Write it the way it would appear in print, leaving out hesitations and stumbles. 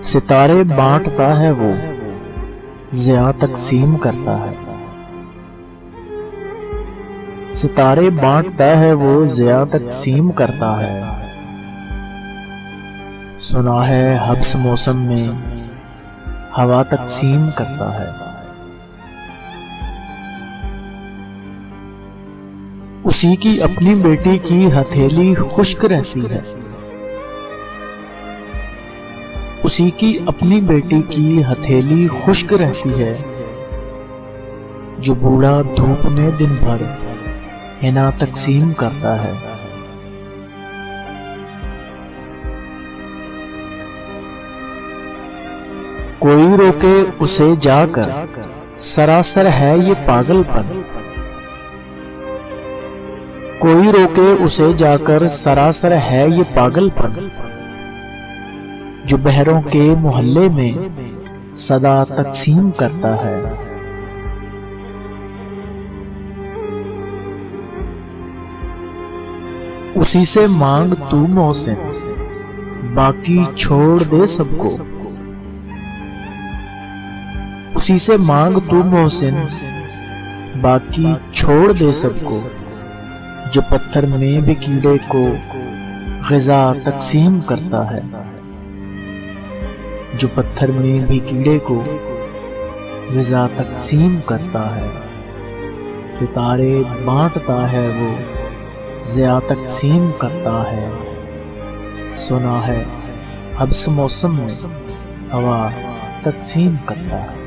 ستارے بانٹتا ہے وہ، ضیاء تقسیم کرتا ہے۔ ستارے بانٹتا ہے وہ، ضیاء تقسیم کرتا ہے۔ سنا ہے حبس موسم میں ہوا تقسیم کرتا ہے۔ اسی کی اپنی بیٹی کی ہتھیلی خشک رہتی ہے، اسی کی اپنی بیٹی کی ہتھیلی خشک رہتی ہے، جو بوڑھا دھوپ میں دن بھر حنا تقسیم کرتا ہے۔ کوئی روکے اسے جا کر، سراسر ہے یہ پاگل پن۔ کوئی روکے اسے جا کر، سراسر ہے یہ پاگل پن، جو بہروں کے محلے میں صدا تقسیم کرتا ہے۔ اسی سے مانگ تو محسن، باقی چھوڑ دے سب کو۔ اسی سے مانگ تو محسن، باقی چھوڑ دے سب کو، جو پتھر میں بھی کیڑے کو غذا تقسیم کرتا ہے۔ جو پتھر میں بھی کیڑے کو غذا تقسیم کرتا ہے۔ ستارے بانٹتا ہے وہ، ضیاء تقسیم کرتا ہے۔ سنا ہے حبس موسم میں ہوا تقسیم کرتا ہے۔